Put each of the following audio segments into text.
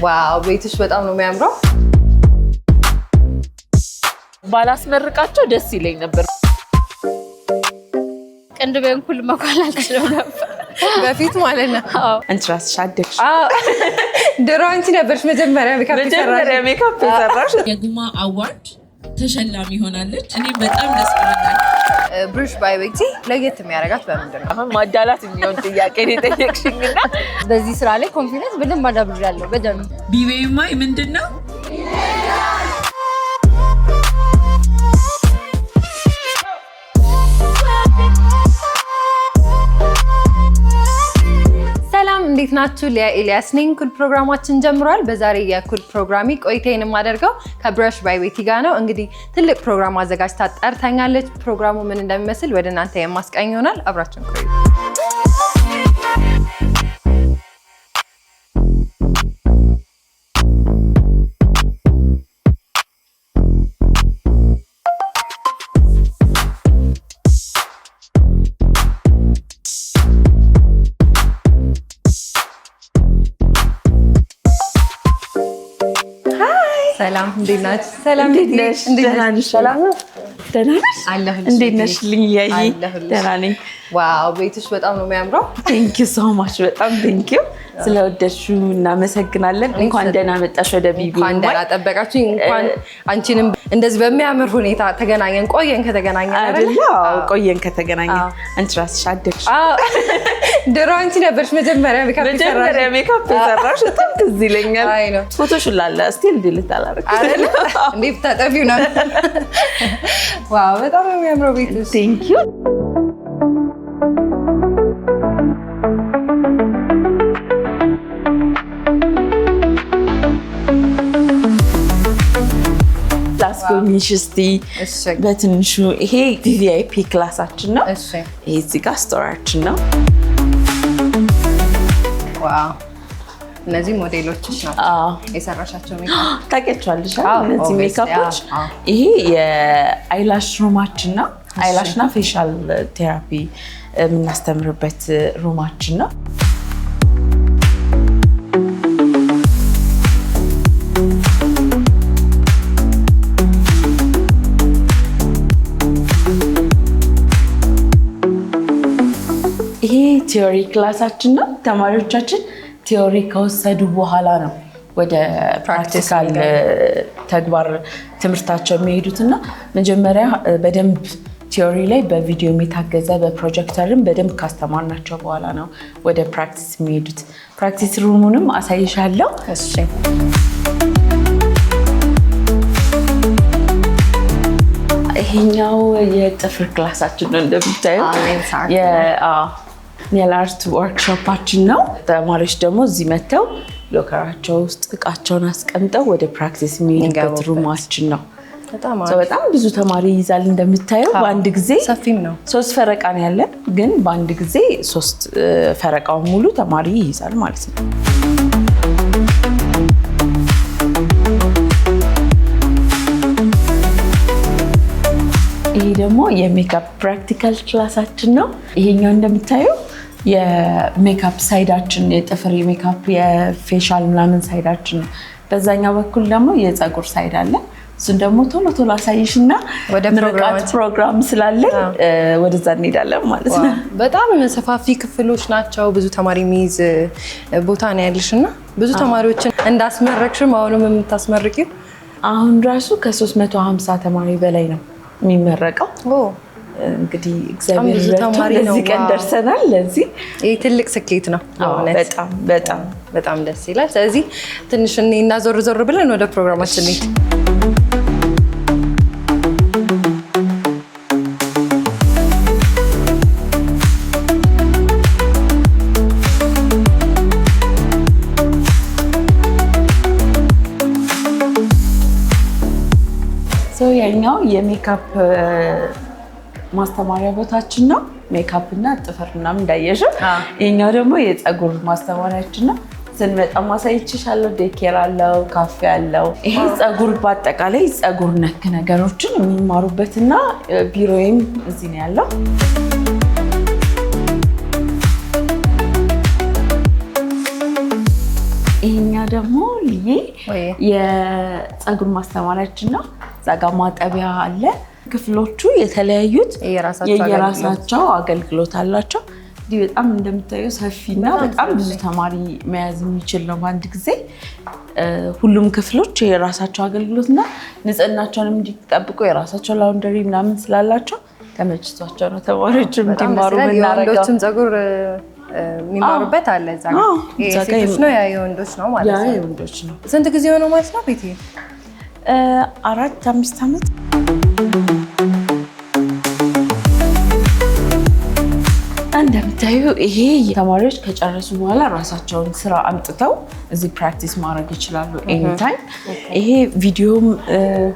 ዋው ቤትሽ በጣም ነው የሚያምረው። ባላስመርቃቸው ደስ ይለኝ ነበር። ቅንድቤን ኩል መኳል አልችልም ነበር በፊት ማለት ነው። አንቺ ራስሽ አደግሽ። ድሮ አንቺ ነበርሽ መጀመሪያ ሜካፕ የሰራሽ። የጉማ አዋርድ ተሸላሚ ሆናለች። እኔ በጣም ደስ ብሎኛል። ብሩሽ ባይ ቤቲ ለየት የሚያደርጋት በምንድን ነው? አሁን ማዳላት የሚሆን ጥያቄ ነው የጠየቅሽኝና በዚህ ስራ ላይ ኮንፊደንስ በደንብ አዳብሬያለሁ። በደንብ ቢቤማይ ምንድነው? እንዴት ናችሁ? ሊያ ኤልያስ ነኝ። ኩል ፕሮግራማችን ጀምሯል። በዛሬ የኩል ፕሮግራሚ ቆይታዬን የማደርገው ከብሩሽ ባይ ቤቲ ጋር ነው። እንግዲህ ትልቅ ፕሮግራም አዘጋጅታ ጠርታኛለች። ፕሮግራሙ ምን እንደሚመስል ወደ እናንተ የማስቃኝ ይሆናል። አብራችሁን ቆዩ። ሰላም እንዴት ናችሁ? ሰላም ነሽ? ደህና ነሽ? ሰላም ነው። ደህና ነሽ? አለሁልሽ። እንዴት ነሽ? ልኝያይ ደህና ነኝ። ዋው ቤትሽ በጣም ነው የሚያምረው። ቴንክ ዩ ሶ ማች በጣም ቴንክ ዩ ስለወደድሽው እናመሰግናለን። እንኳን ደህና መጣሽ ወደ ቢቢ። እንኳን ደህና ጠበቃችሁኝ። እንኳን አንቺንም እንደዚህ በሚያምር ሁኔታ ተገናኘን። ቆየን ከተገናኘን አይደል? አዎ ቆየን ከተገናኘን። አንቺ ራስሽ አደግሽ። ድሮ አንቺ ነበርሽ መጀመሪያ ሜካፕ የሰራሽ። በጣም ትዝ ይለኛል። አይ ነው ፎቶሽ ላለ ስቲል ዲሊት አላደረግሽ አይደል? እንዴት ታጠፊው ነው? ዋው በጣም ነው የሚያምረው ቤትሽ። ቴንክ ዩ ላስጎብኝሽ እስቲ በትንሹ። ይሄ ቪቪአይፒ ክላሳችን ነው። ይሄ እዚህ ጋር ስቶራችን ነው። ዋው እነዚህ ሞዴሎችሽ ናቸው የሰራሻቸው ሜካፕ ታውቂያቸዋለሽ? እነዚህ ሜካፖች ይሄ የአይላሽ ሩማችን ነው። አይላሽና ፌሻል ቴራፒ የምናስተምርበት ሩማችን ነው። ይሄ ቲዮሪ ክላሳችን ነው። ተማሪዎቻችን ቲዮሪ ከወሰዱ በኋላ ነው ወደ ፕራክቲካል ተግባር ትምህርታቸው የሚሄዱትና መጀመሪያ በደንብ ቲዮሪ ላይ በቪዲዮ የታገዘ በፕሮጀክተርም በደንብ ካስተማርናቸው በኋላ ነው ወደ ፕራክቲስ የሚሄዱት። ፕራክቲስ ሩሙንም አሳይሻለሁ። እሺ ይሄኛው የጥፍር ክላሳችን ነው። እንደምታየው ኔል አርት ወርክሾፓችን ነው። ተማሪዎች ደግሞ እዚህ መጥተው ሎከራቸው ውስጥ እቃቸውን አስቀምጠው ወደ ፕራክቲስ የሚሄዱበት ሩማችን ነው። በጣም ብዙ ተማሪ ይይዛል። እንደምታየው በአንድ ጊዜ ሰፊም ነው። 3 ፈረቃ ነው ያለን፣ ግን በአንድ ጊዜ 3 ፈረቃውን ሙሉ ተማሪ ይይዛል ማለት ነው። ይሄ ደግሞ የሜካፕ ፕራክቲካል ክላሳችን ነው። ይሄኛው እንደምታየው የሜካፕ ሳይዳችን፣ የጥፍር የሜካፕ የፌሻል ምናምን ሳይዳችን ነው። በዛኛው በኩል ደግሞ የፀጉር ሳይድ አለ። እሱን ደግሞ ቶሎ አሳይሽና ወደ ፕሮግራም ስላለን ወደዛ እንሄዳለን ማለት ነው። በጣም ሰፋፊ ክፍሎች ናቸው። ብዙ ተማሪ የሚይዝ ቦታ ነው ያለሽና ብዙ ተማሪዎችን እንዳስመረቅሽም አሁንም የምታስመርቂው አሁን ራሱ ከ350 ተማሪ በላይ ነው የሚመረቀው። እንግዲህ እግዚአብሔር ለዚህ ቀን ደርሰናል። ለዚህ ይሄ ትልቅ ስኬት ነው። በጣም ደስ ይላል። ስለዚህ ትንሽ እና ዞር ብለን ወደ ፕሮግራማችን እንሂድ። ያኛው የሜካፕ ማስተማሪያ ቦታችን ነው። ሜካፕ እና ጥፍር ምናምን እንዳየሽው። ይሄኛው ደግሞ የፀጉር ማስተማሪያችን ነው። ስንመጣ ማሳይችሻለሁ። ዴኬር አለው፣ ካፌ አለው። ይሄ ፀጉር በአጠቃላይ ፀጉር ነክ ነገሮችን የሚማሩበትና ቢሮዬም እዚህ ነው ያለው። ይሄኛ ደግሞ ልዬ የፀጉር ማስተማሪያችን ነው። ዛጋ ማጠቢያ አለ። ክፍሎቹ የተለያዩት የየራሳቸው አገልግሎት አላቸው። እንዲህ በጣም እንደምታየው ሰፊና በጣም ብዙ ተማሪ መያዝ የሚችል ነው በአንድ ጊዜ። ሁሉም ክፍሎች የራሳቸው አገልግሎትና ንጽህናቸውን እንዲጠብቁ የራሳቸው ላውንደሪ ምናምን ስላላቸው ተመችቷቸው ነው ተማሪዎች እንዲማሩ የምናደርገው። የወንዶችም ፀጉር የሚማሩበት አለ እዛ ጋር። የሴቶች ነው ያ የወንዶች ነው ማለት ነው? ያ የወንዶች ነው። ስንት ጊዜ ሆነው ማለት ነው ቤቴ? 4-5 ዓመት። እንደምታዩ ይሄ ተማሪዎች ከጨረሱ በኋላ ራሳቸውን ስራ አምጥተው እዚህ ፕራክቲስ ማድረግ ይችላሉ ኤኒታይም። ይሄ ቪዲዮም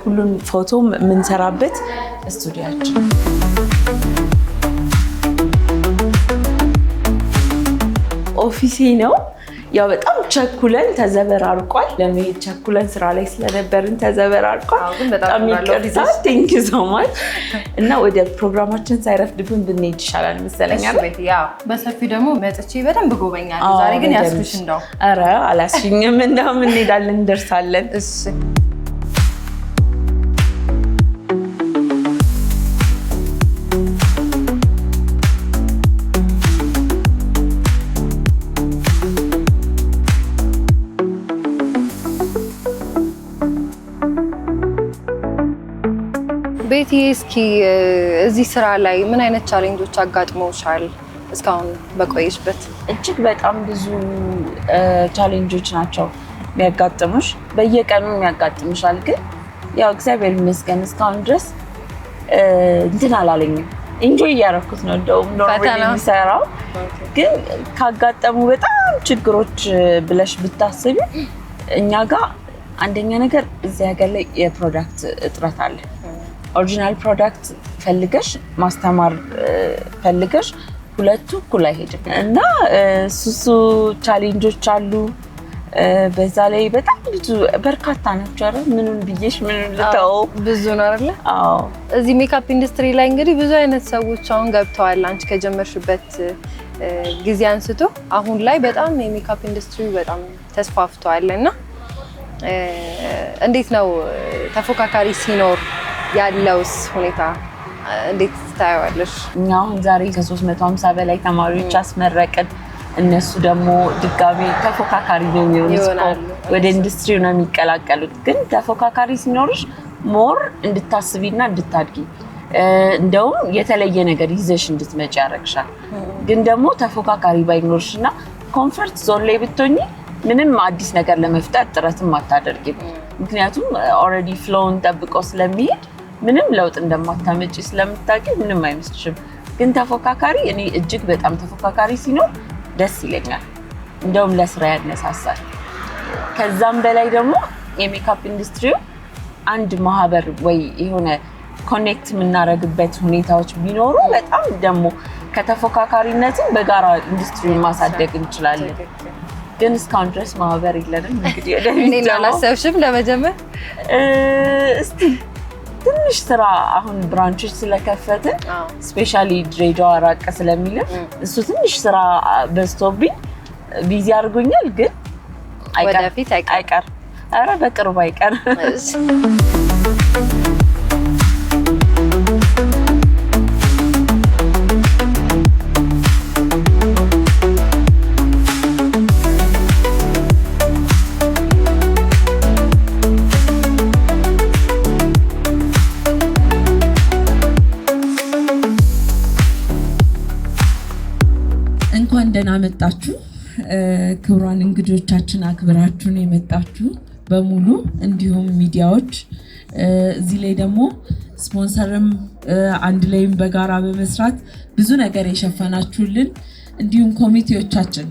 ሁሉን ፎቶም የምንሰራበት ስቱዲያችን። ኦፊሴ ነው። ያው በጣም ቸኩለን ተዘበራርቋል። ለመሄድ ቸኩለን ስራ ላይ ስለነበርን ተዘበራርቋል። በጣም ይቅርታ። ቴንክ ዩ ሶ ማች። እና ወደ ፕሮግራማችን ሳይረፍድብን ብንሄድ ይሻላል መሰለኝ አይደል? ያው በሰፊው ደግሞ መጥቼ በደንብ ጎበኛለሁ። ዛሬ ግን ያስኩሽ እንደው። ኧረ አላስሽኝም። እንደውም እንሄዳለን እንደርሳለን። እሺ ቤቲ፣ እስኪ እዚህ ስራ ላይ ምን አይነት ቻሌንጆች አጋጥመውሻል እስካሁን በቆየሽበት? እጅግ በጣም ብዙ ቻሌንጆች ናቸው የሚያጋጥሙሽ። በየቀኑ የሚያጋጥምሻል። ግን ያው እግዚአብሔር ይመስገን እስካሁን ድረስ እንትን አላለኝም። ኢንጆይ እያደረኩት ነው እንደውም ኖርማሊ የሚሰራው። ግን ካጋጠሙ በጣም ችግሮች ብለሽ ብታስቢ እኛ ጋር አንደኛ ነገር እዚህ ሀገር ላይ የፕሮዳክት እጥረት አለ። ኦሪጂናል ፕሮዳክት ፈልገሽ ማስተማር ፈልገሽ ሁለቱ እኩል አይሄድም እና ሱሱ ቻሌንጆች አሉ። በዛ ላይ በጣም ብዙ በርካታ ናቸው። አይደል? ምኑን ብዬሽ ምኑን ልተው? ብዙ ነው አይደል? አዎ። እዚህ ሜካፕ ኢንዱስትሪ ላይ እንግዲህ ብዙ አይነት ሰዎች አሁን ገብተዋል። አንቺ ከጀመርሽበት ጊዜ አንስቶ አሁን ላይ በጣም የሜካፕ ኢንዱስትሪ በጣም ተስፋፍቷል እና እንዴት ነው ተፎካካሪ ሲኖር ያለውስ ሁኔታ እንዴት ታያዋለሽ? እኛ አሁን ዛሬ ከ350 በላይ ተማሪዎች አስመረቅን። እነሱ ደግሞ ድጋሚ ተፎካካሪ ነው የሚሆኑት፣ ወደ ኢንዱስትሪው ነው የሚቀላቀሉት። ግን ተፎካካሪ ሲኖርሽ ሞር እንድታስቢና እንድታድጊ እንደውም የተለየ ነገር ይዘሽ እንድትመጪ ያደርግሻል። ግን ደግሞ ተፎካካሪ ባይኖርሽና ኮምፈርት ዞን ላይ ብትሆኚ ምንም አዲስ ነገር ለመፍጠር ጥረትም አታደርጊም። ምክንያቱም ኦልሬዲ ፍሎውን ጠብቆ ስለሚሄድ ምንም ለውጥ እንደማታመጪ ስለምታውቂ ምንም አይመስልሽም። ግን ተፎካካሪ እኔ እጅግ በጣም ተፎካካሪ ሲኖር ደስ ይለኛል። እንደውም ለስራ ያነሳሳል። ከዛም በላይ ደግሞ የሜካፕ ኢንዱስትሪው አንድ ማህበር ወይ የሆነ ኮኔክት የምናደርግበት ሁኔታዎች ቢኖሩ በጣም ደግሞ ከተፎካካሪነትን በጋራ ኢንዱስትሪውን ማሳደግ እንችላለን። ግን እስካሁን ድረስ ማህበር የለንም። እንግዲህ እኔ አላሰብሽም ለመጀመር? እስቲ ትንሽ ስራ አሁን ብራንቾች ስለከፈትን ስፔሻሊ ድሬዳዋ ራቅ ስለሚልም እሱ ትንሽ ስራ በዝቶብኝ ቢዚ አድርጎኛል። ግን ወደፊት አይቀር። ኧረ በቅርቡ አይቀር። እንኳን ደህና መጣችሁ ክቡራን እንግዶቻችን፣ አክብራችሁን የመጣችሁ በሙሉ እንዲሁም ሚዲያዎች፣ እዚህ ላይ ደግሞ ስፖንሰርም አንድ ላይም በጋራ በመስራት ብዙ ነገር የሸፈናችሁልን እንዲሁም ኮሚቴዎቻችን።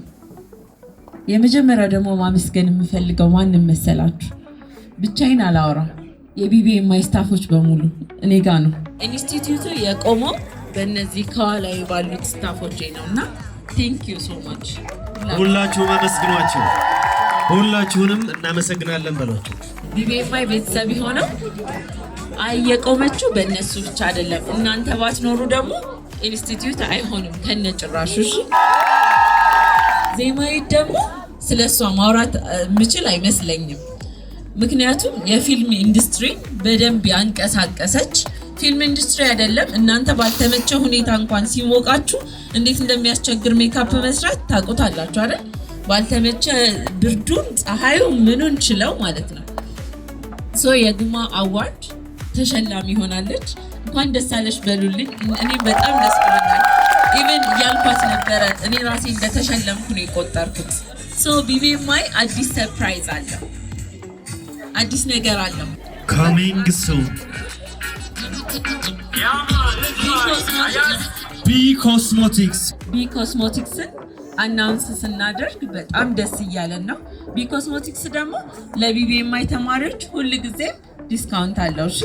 የመጀመሪያ ደግሞ ማመስገን የምፈልገው ማንም መሰላችሁ? ብቻዬን አላወራም። የቢቢኤምአይ ስታፎች በሙሉ እኔ ጋ ነው። ኢንስቲትዩቱ የቆመው በእነዚህ ከኋላ ባሉት ስታፎች ነውና ቴንክ ዩ ሶ ማች። ሁላችሁም አመስግኗቸው። ሁላችሁንም እናመሰግናለን በሏቸው። ቢቢኤምአይ ቤተሰብ የሆነው የቆመችው በእነሱ ብቻ አይደለም። እናንተ ባትኖሩ ደግሞ ኢንስቲትዩት አይሆንም ከነጭራሹ። ዜማዊት ደግሞ ስለሷ ማውራት ምችል አይመስለኝም። ምክንያቱም የፊልም ኢንዱስትሪ በደንብ ያንቀሳቀሰች ፊልም ኢንዱስትሪ አይደለም እናንተ ባልተመቸ ሁኔታ እንኳን ሲሞቃችሁ እንዴት እንደሚያስቸግር ሜካፕ መስራት ታውቁታላችሁ አይደል? ባልተመቸ ብርዱን ፀሐዩ ምኑን ችለው ማለት ነው። ሶ የግማ አዋርድ ተሸላሚ ሆናለች። እንኳን ደስ አለሽ በሉልኝ። እኔ በጣም ደስ ብሎኛል። ኢቭን ያልኳት ነበረ እኔ ራሴ እንደተሸለምኩ ነው የቆጠርኩት። ሶ ቢቢኤምአይ አዲስ ሰርፕራይዝ አለው፣ አዲስ ነገር አለው። coming soon ቢኮስሞቲክስን አናውንስ ስናደርግ በጣም ደስ እያለን ነው። ቢኮስሞቲክስ ደግሞ ለቢቢኤምአይ ተማሪዎች ሁል ጊዜ ዲስካውንት አለው። እሺ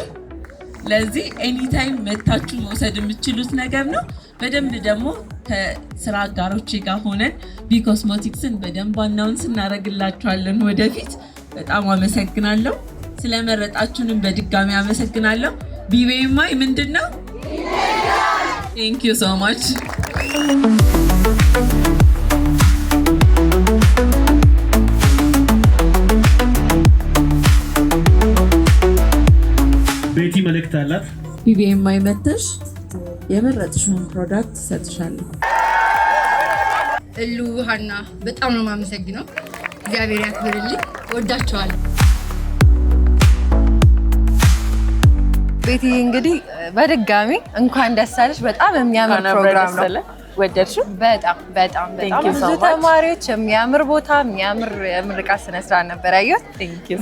ለዚህ ኤኒታይም መታችሁ መውሰድ የምትችሉት ነገር ነው። በደንብ ደግሞ ከስራ አጋሮቼ ጋር ሆነን ቢኮስሞቲክስን በደንብ አናውንስ እናደርግላችኋለን ወደፊት። በጣም አመሰግናለሁ ስለመረጣችሁንም በድጋሚ አመሰግናለሁ። ቢቢኤምአይ ምንድነው? Thank you so much. ቤቲ መልእክት አላት። ቢቢኤምአይ መተሽ የመረጥሽውን ፕሮዳክት ሰጥሻለሁ። እሉ ሀና በጣም ነው የማመሰግነው። እግዚአብሔር ያክብርልኝ። ወዳችኋለሁ። ቤቲ እንግዲህ በድጋሚ እንኳን ደስ አለሽ። በጣም የሚያምር ፕሮግራም ነው። ወደድሽው? በጣም በጣም በጣም ብዙ ተማሪዎች የሚያምር ቦታ የሚያምር የምርቃት ስነ ስርዓት ነበር ያየሁት።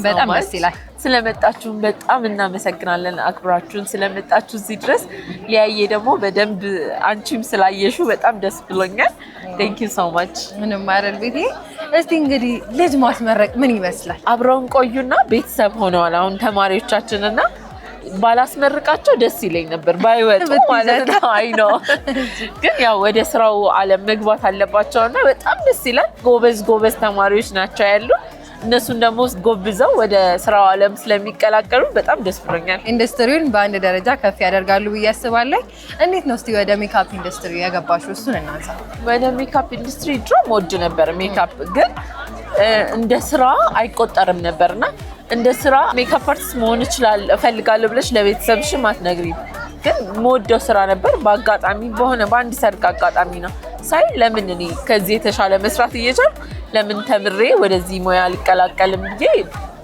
በጣም ደስ ይላል። ስለመጣችሁን በጣም እናመሰግናለን። አክብራችሁን ስለመጣችሁ እዚህ ድረስ ሊያየ ደግሞ በደንብ አንቺም ስላየሽው በጣም ደስ ብሎኛል። ቴንክ ዩ ሶ ማች። ምንም አይደል ቤቲ። እስቲ እንግዲህ ልጅ ማስመረቅ ምን ይመስላል? አብረውን ቆዩና ቤተሰብ ሆነዋል አሁን ተማሪዎቻችንና ባላስመርቃቸው ደስ ይለኝ ነበር ባይወጡ ማለት ነው። አይ ነው ግን ያው ወደ ስራው ዓለም መግባት አለባቸውና በጣም ደስ ይላል። ጎበዝ ተማሪዎች ናቸው ያሉ። እነሱን ደግሞ ጎብዘው ወደ ስራው ዓለም ስለሚቀላቀሉ በጣም ደስ ብሎኛል። ኢንዱስትሪውን በአንድ ደረጃ ከፍ ያደርጋሉ ብዬ አስባለሁ። እንዴት ነው እስቲ ወደ ሜካፕ ኢንዱስትሪ ያገባሽው? እሱን እናንሳ። ወደ ሜካፕ ኢንዱስትሪ ድሮ ወድ ነበር። ሜካፕ ግን እንደ ስራ አይቆጠርም ነበርና እንደ ስራ ሜካፕ አርቲስት መሆን እፈልጋለሁ ብለሽ ለቤተሰብሽም አትነግሪም። ግን የምወደው ስራ ነበር። በአጋጣሚ በአንድ ሰርግ አጋጣሚ ነው ሳይ ለምን እኔ ከዚህ የተሻለ መስራት እየቻልኩ ለምን ተምሬ ወደዚህ ሙያ አልቀላቀልም ብዬ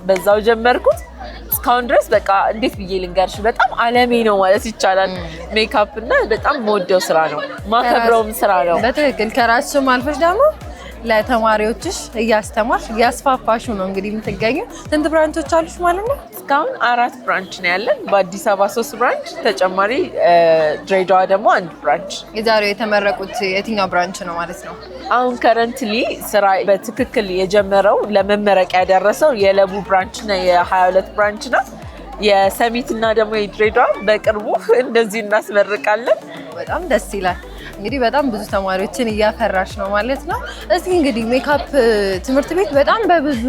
በዛው ጀመርኩት። እስካሁን ድረስ በቃ እንዴት ብዬ ልንገርሽ በጣም አለሜ ነው ማለት ይቻላል ሜካፕ እና በጣም የምወደው ስራ ነው፣ ማከብረውም ስራ ነው። በትክክል ከራስሽም አልፈሽ ደግሞ ለተማሪዎችሽ እያስተማርሽ እያስፋፋሽ ነው እንግዲህ የምትገኙ። ስንት ብራንቾች አሉሽ ማለት ነው? እስካሁን 4 ብራንች ነው ያለን። በአዲስ አበባ 3 ብራንች ተጨማሪ ድሬዳዋ ደግሞ 1 ብራንች። የዛሬው የተመረቁት የትኛው ብራንች ነው ማለት ነው? አሁን ከረንትሊ ስራ በትክክል የጀመረው ለመመረቅ ያደረሰው የለቡ ብራንች እና የ22 ብራንች ነው። የሰሚት እና ደግሞ የድሬዳዋ በቅርቡ እንደዚህ እናስመርቃለን። በጣም ደስ ይላል። እንግዲህ በጣም ብዙ ተማሪዎችን እያፈራሽ ነው ማለት ነው። እስኪ እንግዲህ ሜካፕ ትምህርት ቤት በጣም በብዙ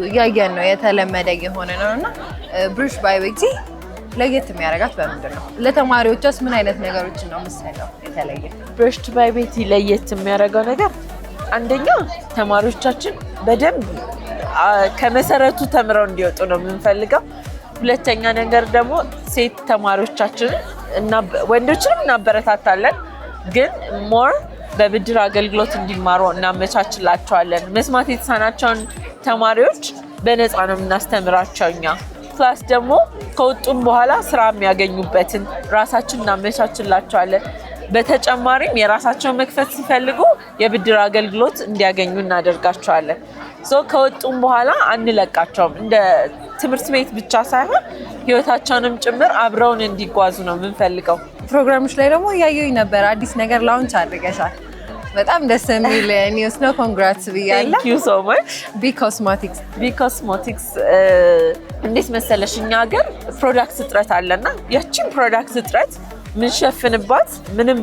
እያየን ነው የተለመደ የሆነ ነው እና ብሩሽ ባይ ቤቲ ለየት የሚያደርጋት በምንድን ነው? ለተማሪዎችስ ምን አይነት ነገሮችን ነው የምትሰጠው የተለየ? ብሩሽ ባይ ቤቲ ለየት የሚያደርገው ነገር አንደኛ ተማሪዎቻችን በደንብ ከመሰረቱ ተምረው እንዲወጡ ነው የምንፈልገው። ሁለተኛ ነገር ደግሞ ሴት ተማሪዎቻችንን እና ወንዶችንም እናበረታታለን ግን ሞር በብድር አገልግሎት እንዲማሩ እናመቻችላቸዋለን። መስማት የተሳናቸውን ተማሪዎች በነፃ ነው የምናስተምራቸው እኛ። ክላስ ደግሞ ከወጡም በኋላ ስራ የሚያገኙበትን ራሳችን እናመቻችላቸዋለን። በተጨማሪም የራሳቸውን መክፈት ሲፈልጉ የብድር አገልግሎት እንዲያገኙ እናደርጋቸዋለን። ከወጡም በኋላ አንለቃቸውም። እንደ ትምህርት ቤት ብቻ ሳይሆን ህይወታቸውንም ጭምር አብረውን እንዲጓዙ ነው የምንፈልገው። ፕሮግራሞች ላይ ደግሞ እያየሁኝ ነበር አዲስ ነገር ላውንች አድርገሻል። በጣም ደስ የሚል ኒውስ ነው። ኮንግራትስ ብያለሁ። ቴንክ ዩ ሶ ማች። ቢኮስሞቲክስ እንዴት መሰለሽ እኛ ሀገር ፕሮዳክት እጥረት አለና ያቺን ፕሮዳክት እጥረት ምንሸፍንባት ምንም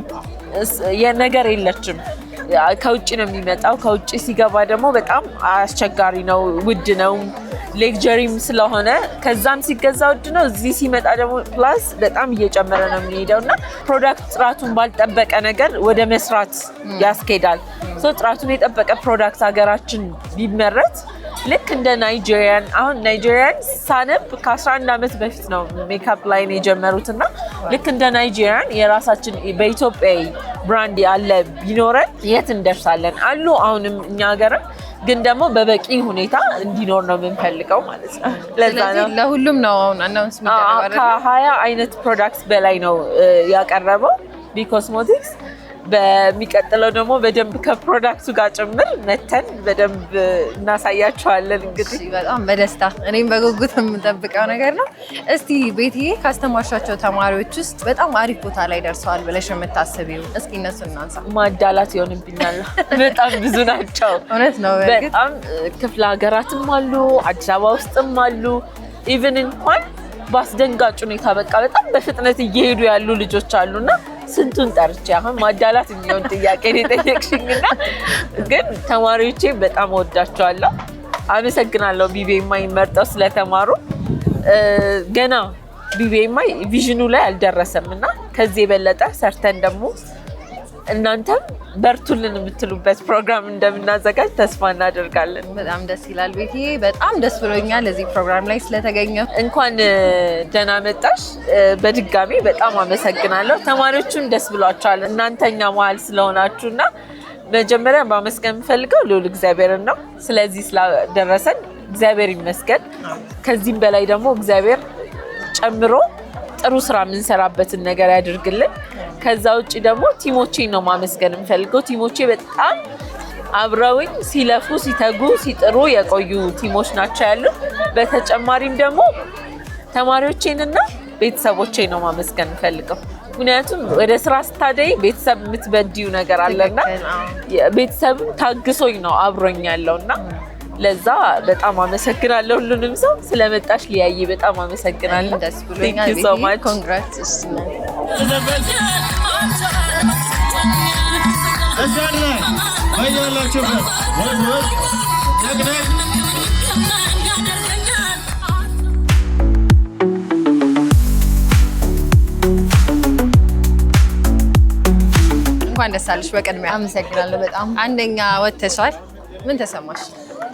የነገር የለችም። ከውጭ ነው የሚመጣው። ከውጭ ሲገባ ደግሞ በጣም አስቸጋሪ ነው፣ ውድ ነው፣ ሌክቸሪም ስለሆነ ከዛም ሲገዛ ውድ ነው። እዚህ ሲመጣ ደግሞ ፕላስ በጣም እየጨመረ ነው የሚሄደውና ፕሮዳክት ጥራቱን ባልጠበቀ ነገር ወደ መስራት ያስኬዳል። ጥራቱን የጠበቀ ፕሮዳክት ሀገራችን ቢመረት ልክ እንደ ናይጄሪያን አሁን ናይጄሪያን ሳነብ ከ11 ዓመት በፊት ነው ሜካፕ ላይን የጀመሩትና ልክ እንደ ናይጄሪያን የራሳችን በኢትዮጵያዊ ብራንድ ያለ ቢኖረን የት እንደርሳለን አሉ። አሁንም እኛ ሀገርም ግን ደግሞ በበቂ ሁኔታ እንዲኖር ነው የምንፈልገው ማለት ነው። ለዛ ነው ለሁሉም ነው አናውንስ የሚደረገው። ከ20 አይነት ፕሮዳክት በላይ ነው ያቀረበው ቢኮስሞቲክስ። በሚቀጥለው ደግሞ በደንብ ከፕሮዳክቱ ጋር ጭምር መተን በደንብ እናሳያቸዋለን። እንግዲህ በጣም በደስታ እኔም በጉጉት የምጠብቀው ነገር ነው። እስቲ ቤትዬ ካስተማርሻቸው ተማሪዎች ውስጥ በጣም አሪፍ ቦታ ላይ ደርሰዋል ብለሽ የምታስቢው እስኪ እነሱ እናንሳ። ማዳላት ይሆንብኛል። በጣም ብዙ ናቸው። እውነት ነው። በጣም ክፍለ ሀገራትም አሉ፣ አዲስ አበባ ውስጥም አሉ። ኢቭን እንኳን በአስደንጋጭ ሁኔታ በቃ በጣም በፍጥነት እየሄዱ ያሉ ልጆች አሉና ስንቱን ጠርቼ አሁን ማዳላት የሚሆን ጥያቄ ነው የጠየቅሽኝና ግን ተማሪዎቼ በጣም ወዳቸዋለሁ። አመሰግናለሁ ቢቢኤምአይ መርጠው ስለተማሩ። ገና ቢቢኤምአይ ቪዥኑ ላይ አልደረሰምና ከዚህ የበለጠ ሰርተን ደግሞ እናንተም በርቱልን የምትሉበት ፕሮግራም እንደምናዘጋጅ ተስፋ እናደርጋለን። በጣም ደስ ይላል ቤትዬ፣ በጣም ደስ ብሎኛል እዚህ ፕሮግራም ላይ ስለተገኘው። እንኳን ደህና መጣሽ። በድጋሚ በጣም አመሰግናለሁ። ተማሪዎቹን ደስ ብሏቸዋል እናንተኛ መሀል ስለሆናችሁና መጀመሪያ ማመስገን የምፈልገው ልዑል እግዚአብሔርን ነው። ስለዚህ ስላደረሰን እግዚአብሔር ይመስገን። ከዚህም በላይ ደግሞ እግዚአብሔር ጨምሮ ጥሩ ስራ የምንሰራበትን ነገር ያድርግልን። ከዛ ውጭ ደግሞ ቲሞቼን ነው ማመስገን የምፈልገው። ቲሞቼ በጣም አብረውኝ ሲለፉ ሲተጉ ሲጥሩ የቆዩ ቲሞች ናቸው ያሉት። በተጨማሪም ደግሞ ተማሪዎቼንና ቤተሰቦቼን ነው ማመስገን የምፈልገው። ምክንያቱም ወደ ስራ ስታደይ ቤተሰብ የምትበድዩ ነገር አለና ቤተሰብም ታግሶኝ ነው አብሮኝ ያለውና ለዛ በጣም አመሰግናለሁ ሁሉንም ሰው። ስለመጣሽ ሊያይ በጣም አመሰግናለሁ። ደስ ብሎኛል። ኮንግራትስ እንኳን ደስ አለሽ። በቅድሚያ አመሰግናለሁ በጣም። አንደኛ ወጥተሻል። ምን ተሰማሽ?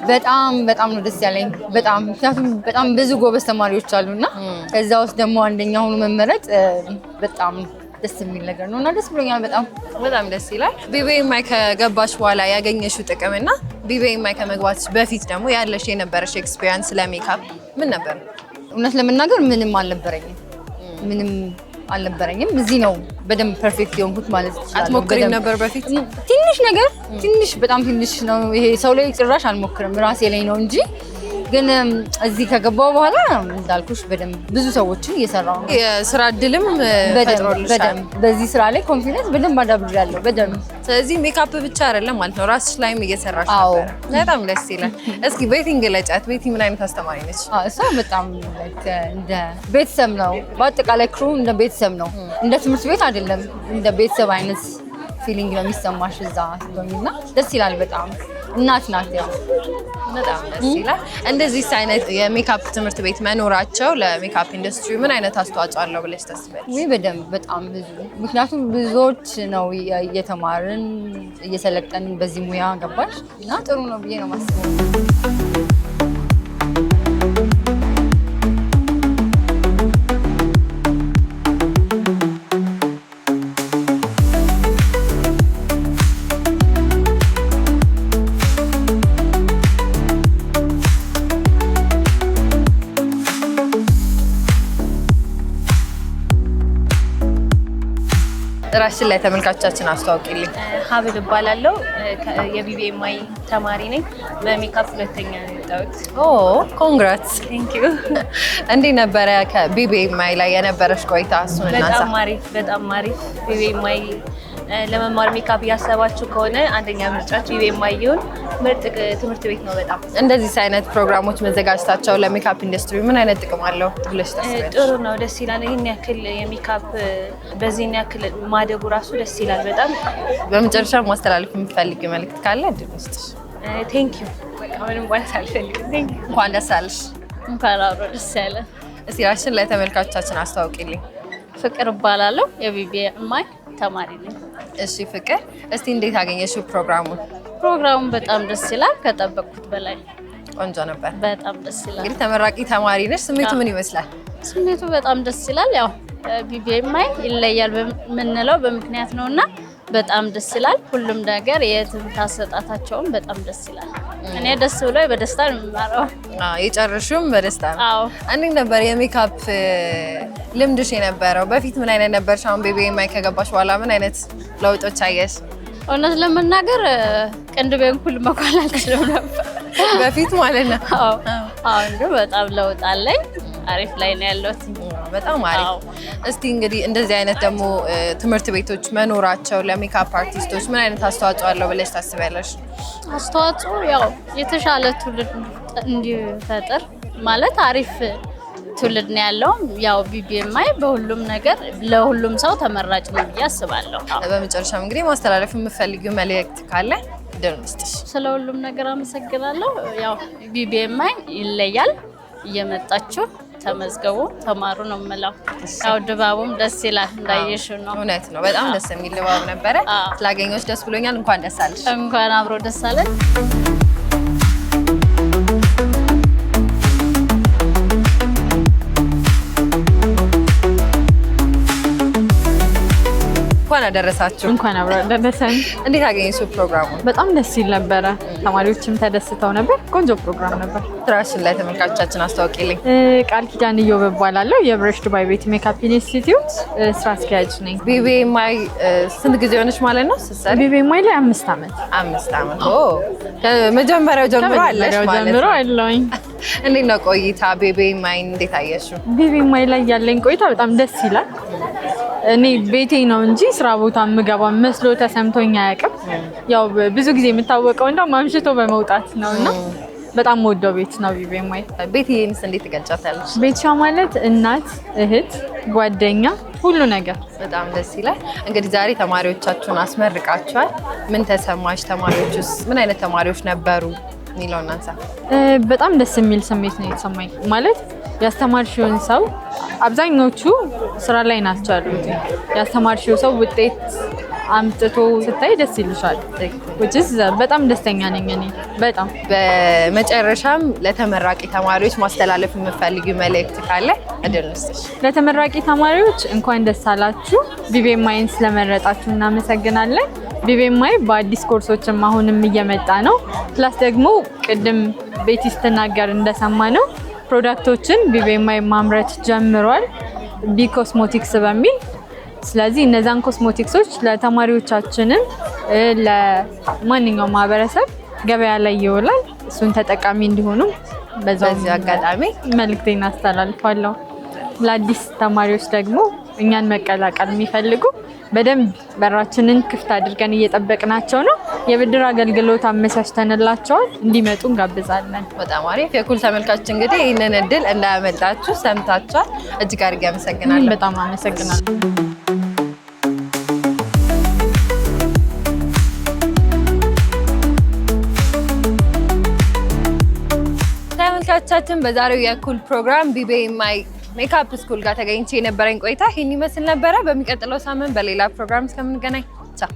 በጣም ነው ደስ ያለኝ። በጣም ምክንያቱም በጣም ብዙ ጎበዝ ተማሪዎች አሉና ከዛ ውስጥ ደግሞ አንደኛ ሆኖ መመረጥ በጣም ደስ የሚል ነገር ነው እና ደስ ብሎኛል። በጣም ደስ ይላል። ቢቢኤምአይ ከገባሽ በኋላ ያገኘሽው ጥቅምና ቢቢኤምአይ ከመግባትሽ በፊት ደግሞ ያለሽ የነበረሽ ኤክስፒሪየንስ ለሜካፕ ምን ነበር? እውነት ለመናገር ምንም አልነበረኝም። እዚህ ነው በደንብ ፐርፌክት የሆንኩት ማለት ይችላል። አትሞክሪም ነበር በፊት? ትንሽ በጣም ትንሽ ነው። ይሄ ሰው ላይ ጭራሽ አልሞክርም፣ ራሴ ላይ ነው እንጂ። ግን እዚህ ከገባው በኋላ እንዳልኩሽ በደንብ ብዙ ሰዎችን እየሰራው ነው። የስራ እድልም ፈጥሮልሻል። በዚህ ስራ ላይ ኮንፊደንስ በደንብ አዳብሬያለሁ በደንብ። ስለዚህ ሜካፕ ብቻ አይደለም ማለት ነው፣ ራስሽ ላይም እየሰራሽ ነበር። በጣም ደስ ይላል። እስኪ ቤቲን ግለጫት። ቤቲ ምን አይነት አስተማሪ ነች? እሷ በጣም እንደ ቤተሰብ ነው። በአጠቃላይ ክሩ እንደ ቤተሰብ ነው። እንደ ትምህርት ቤት አይደለም፣ እንደ ቤተሰብ አይነት ፊሊንግ ነው የሚሰማሽ እዛ ስትሆኚና ደስ ይላል። በጣም እናት ናት። ያው በጣም ደስ ይላል። እንደዚህ አይነት የሜካፕ ትምህርት ቤት መኖራቸው ለሜካፕ ኢንዱስትሪ ምን አይነት አስተዋጽኦ አለው ብለሽ ታስቢያለሽ? ወይ በደንብ በጣም ብዙ። ምክንያቱም ብዙዎች ነው እየተማርን እየሰለጠንን በዚህ ሙያ ገባሽ እና ጥሩ ነው ብዬ ነው የማስበው። ራስሽን ላይ ተመልካቾቻችን አስተዋውቂልኝ። ሀብል እባላለሁ። የቢቢኤምአይ ተማሪ ነኝ። በሜካፕ ሁለተኛ ነው የወጣሁት። ኮንግራትስ። ቴንክ ዩ። እንዴት ነበረ ከቢቢኤምአይ ላይ የነበረሽ ቆይታ? እሱን እናንሳ። በጣም አሪፍ። ቢቢኤምአይ ለመማር ሜካፕ እያሰባችሁ ከሆነ አንደኛ ምርጫችሁ ቢቢኤምአይ ይሁን። ምርጥ ትምህርት ቤት ነው በጣም። እንደዚህ አይነት ፕሮግራሞች መዘጋጀታቸው ለሜካፕ ኢንዱስትሪ ምን አይነት ጥቅም አለው ብለሽ ታስቢያለሽ? ጥሩ ነው፣ ደስ ይላል። ይህን ያክል የሜካፕ በዚህን ያክል ማደጉ ራሱ ደስ ይላል በጣም። በመጨረሻ ማስተላለፍ የምትፈልጊው መልዕክት ካለ እድል ውስጥሽ? ቴንክ ዩ። በቃ ምንም ማለት አልፈልግም። ቴንክ ዩ። እንኳን ደስ አለሽ። እንኳን አብሮ ደስ ያለ። እስቲ ራስሽን ለተመልካቾቻችን አስተዋውቂልኝ። ፍቅር እባላለሁ፣ የቢቢኤምአይ ተማሪ ነኝ። እሺ ፍቅር፣ እስቲ እንዴት አገኘሽው ፕሮግራሙን? ፕሮግራሙ በጣም ደስ ይላል፣ ከጠበቅኩት በላይ ቆንጆ ነበር። በጣም ደስ ይላል። እንግዲህ ተመራቂ ተማሪ ነሽ፣ ስሜቱ ምን ይመስላል? ስሜቱ በጣም ደስ ይላል። ያው ቢቢኤምአይ ይለያል የምንለው በምክንያት ነውና በጣም ደስ ይላል። ሁሉም ነገር የትምህርት አሰጣጣቸውም በጣም ደስ ይላል። እኔ ደስ ብሎ በደስታ ነው የምማረው። የጨረሹም በደስታ ነው። አዎ። እንዴት ነበር የሜካፕ ልምድሽ የነበረው? በፊት ምን አይነት ነበርሽ? አሁን ቢቢኤምአይ ከገባሽ በኋላ ምን አይነት ለውጦች አየሽ? እውነት ለመናገር ቅንድቤን ሁሉ መኳል አልችልም ነበር በፊት ማለት ነው። አዎ። አሁን ግን በጣም ለውጥ አለኝ። አሪፍ ላይ ነው ያለሁት። በጣም አሪፍ። እስቲ እንግዲህ እንደዚህ አይነት ደግሞ ትምህርት ቤቶች መኖራቸው ለሜካፕ አርቲስቶች ምን አይነት አስተዋጽኦ አለው ብለሽ ታስቢያለሽ? አስተዋጽኦ ያው የተሻለ ትውልድ እንዲፈጠር ማለት አሪፍ ትውልድ ነው ያለው። ያው ቢቢኤምአይ በሁሉም ነገር ለሁሉም ሰው ተመራጭ ነው ብዬ አስባለሁ። በመጨረሻም እንግዲህ ማስተላለፍ የምትፈልጊው መልእክት ካለ እድል ልስጥሽ። ስለ ሁሉም ነገር አመሰግናለሁ። ያው ቢቢኤምአይ ይለያል። እየመጣችሁ ተመዝገቡ፣ ተማሩ ነው የምለው። ያው ድባቡም ደስ ይላል እንዳየሽው ነው። እውነት ነው፣ በጣም ደስ የሚል ድባብ ነበረ። ስላገኘሁሽ ደስ ብሎኛል። እንኳን ደስ አለሽ። እንኳን አብሮ ደስ አለን። እንኳን አደረሳችሁ። እንኳን አብሮ አደረሰን። እንዴት አገኘሽው ፕሮግራሙን? በጣም ደስ ይል ነበረ። ተማሪዎችም ተደስተው ነበር። ቆንጆ ፕሮግራም ነበር። ስራሽን ላይ ተመልካቾቻችን አስተዋውቂልኝ። ቃል ኪዳን እዮብ እባላለሁ። የብረሽ ዱባይ ቤት ሜካፕ ኢንስቲትዩት ስራ አስኪያጅ ነኝ። ቢቢኤምአይ ስንት ጊዜ ሆነሽ ማለት ነው ስትሰሪ? ቢቢኤምአይ ላይ 5 ዓመት። 5 ዓመት። ከመጀመሪያው ጀምሮ አለሽ ማለት ነው? አለኝ። እንዴት ነው ቆይታ ቢቢኤምአይ እንዴት አየሽው? ቢቢኤምአይ ላይ ያለኝ ቆይታ በጣም ደስ ይላል። እኔ ቤቴ ነው እንጂ ስራ ቦታ የምገባ መስሎ ተሰምቶኝ አያውቅም። ያው ብዙ ጊዜ የምታወቀው እንደውም አምሽቶ በመውጣት ነውና በጣም ወደው ቤት ነው ቢቢኤምአይ። ቤቴንስ እንዴት ትገልጫታለሽ? ቤትሻ ማለት እናት፣ እህት፣ ጓደኛ ሁሉ ነገር በጣም ደስ ይላል። እንግዲህ ዛሬ ተማሪዎቻችሁን አስመርቃችኋል። ምን ተሰማሽ? ተማሪዎቹስ ምን አይነት ተማሪዎች ነበሩ የሚለውን እናንሳ። በጣም ደስ የሚል ስሜት ነው የተሰማኝ። ማለት ያስተማርሽውን ሰው አብዛኞቹ ስራ ላይ ናቸው ያሉት። ያስተማርሽው ሰው ውጤት አምጥቶ ስታይ ደስ ይልሻል። በጣም ደስተኛ ነኝ እኔ በጣም። በመጨረሻም ለተመራቂ ተማሪዎች ማስተላለፍ የምትፈልጊው መልእክት ካለ እድል ልስጥሽ። ለተመራቂ ተማሪዎች እንኳን ደስ አላችሁ። ቢቢኤምአይን ስለመረጣችሁ እናመሰግናለን። ቢቢኤምአይ በአዲስ ኮርሶችም አሁንም እየመጣ ነው። ፕላስ ደግሞ ቅድም ቤቲ ስትናገር እንደሰማ ነው ፕሮዳክቶችን ቢቢኤምአይ ማምረት ጀምሯል ቢ ኮስሞቲክስ በሚል። ስለዚህ እነዛን ኮስሞቲክሶች ለተማሪዎቻችንም ለማንኛውም ማህበረሰብ ገበያ ላይ ይውላል። እሱን ተጠቃሚ እንዲሆኑ በዚህ አጋጣሚ መልእክቴን አስተላልፋለሁ። ለአዲስ ተማሪዎች ደግሞ እኛን መቀላቀል የሚፈልጉ በደንብ በራችንን ክፍት አድርገን እየጠበቅናቸው ነው። የብድር አገልግሎት አመቻችተንላቸዋል። እንዲመጡ እንጋብዛለን። በጣም አሪፍ። የኩል ተመልካቾች እንግዲህ ይህንን እድል እንዳያመልጣችሁ ሰምታችኋል። እጅግ አድርጌ አመሰግናለሁ። በጣም አመሰግናለሁ። ተመልካቾቻችን በዛሬው የኩል ፕሮግራም ቢቢኤምአይ ሜካፕ ስኩል ጋር ተገኝቼ የነበረኝ ቆይታ ይህን ይመስል ነበረ። በሚቀጥለው ሳምንት በሌላ ፕሮግራም እስከምንገናኝ ቻው።